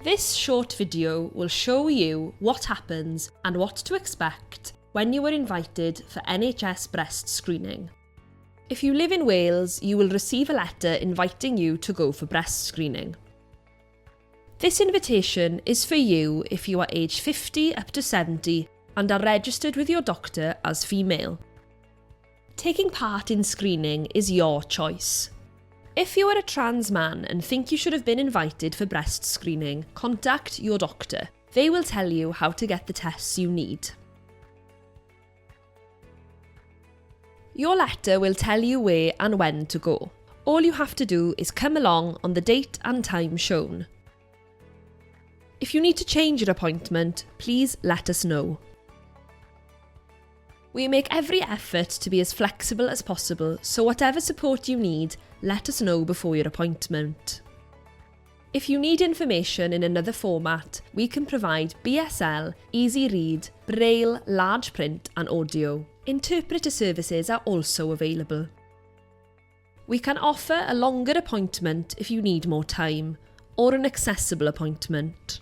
This short video will show you what happens and what to expect when you are invited for NHS breast screening. If you live in Wales, you will receive a letter inviting you to go for breast screening. This invitation is for you if you are aged 50 up to 70 and are registered with your doctor as female. Taking part in screening is your choice. If you are a trans man and think you should have been invited for breast screening, contact your doctor. They will tell you how to get the tests you need. Your letter will tell you where and when to go. All you have to do is come along on the date and time shown. If you need to change your appointment, please let us know. We make every effort to be as flexible as possible, so whatever support you need, let us know before your appointment. If you need information in another format, we can provide BSL, easy read, braille, large print and audio. Interpreter services are also available. We can offer a longer appointment if you need more time, or an accessible appointment.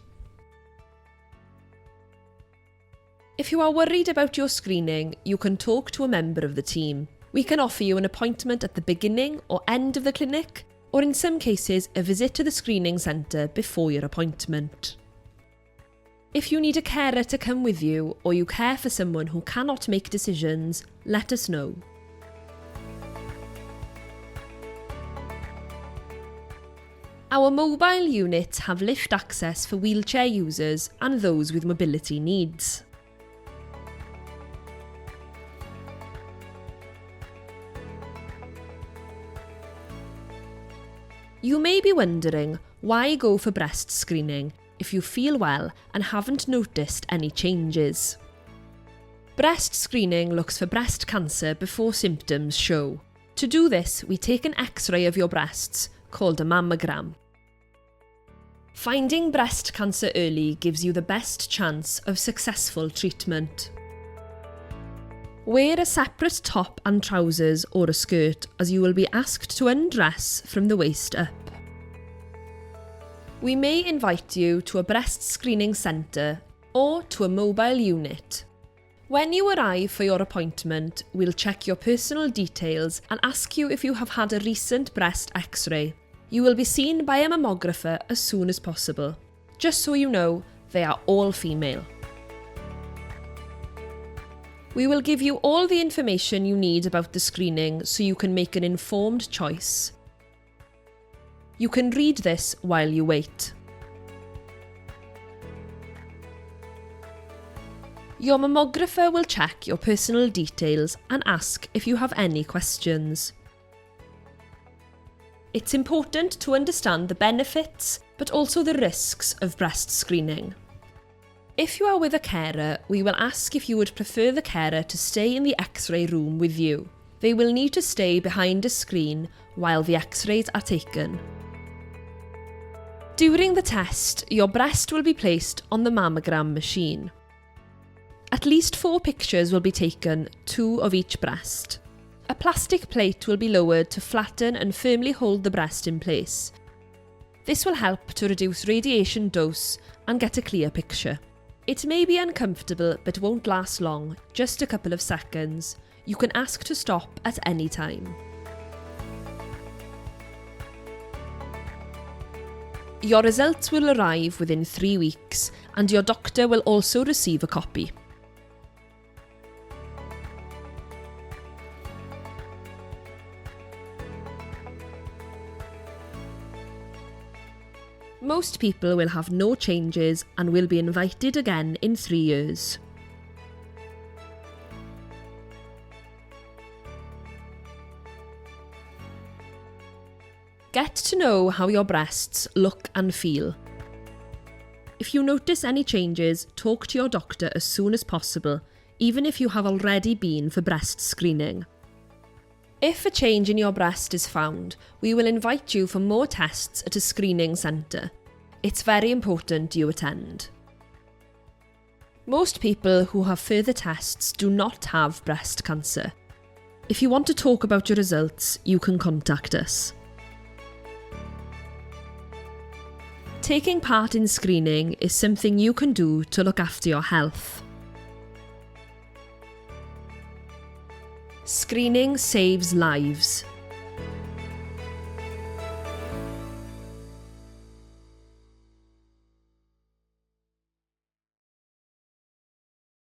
If you are worried about your screening, you can talk to a member of the team. We can offer you an appointment at the beginning or end of the clinic, or in some cases, a visit to the screening centre before your appointment. If you need a carer to come with you, or you care for someone who cannot make decisions, let us know. Our mobile units have lift access for wheelchair users and those with mobility needs. You may be wondering, why go for breast screening if you feel well and haven't noticed any changes? Breast screening looks for breast cancer before symptoms show. To do this, we take an X-ray of your breasts, called a mammogram. Finding breast cancer early gives you the best chance of successful treatment. Wear a separate top and trousers or a skirt, as you will be asked to undress from the waist up. We may invite you to a breast screening centre or to a mobile unit. When you arrive for your appointment, we'll check your personal details and ask you if you have had a recent breast X-ray. You will be seen by a mammographer as soon as possible. Just so you know, they are all female. We will give you all the information you need about the screening so you can make an informed choice. You can read this while you wait. Your mammographer will check your personal details and ask if you have any questions. It's important to understand the benefits, but also the risks of breast screening. If you are with a carer, we will ask if you would prefer the carer to stay in the X-ray room with you. They will need to stay behind a screen while the X-rays are taken. During the test, your breast will be placed on the mammogram machine. At least 4 pictures will be taken, 2 of each breast. A plastic plate will be lowered to flatten and firmly hold the breast in place. This will help to reduce radiation dose and get a clear picture. It may be uncomfortable but won't last long, just a couple of seconds. You can ask to stop at any time. Your results will arrive within 3 weeks, and your doctor will also receive a copy. Most people will have no changes and will be invited again in 3 years. Get to know how your breasts look and feel. If you notice any changes, talk to your doctor as soon as possible, even if you have already been for breast screening. If a change in your breast is found, we will invite you for more tests at a screening centre. It's very important you attend. Most people who have further tests do not have breast cancer. If you want to talk about your results, you can contact us. Taking part in screening is something you can do to look after your health. Screening saves lives.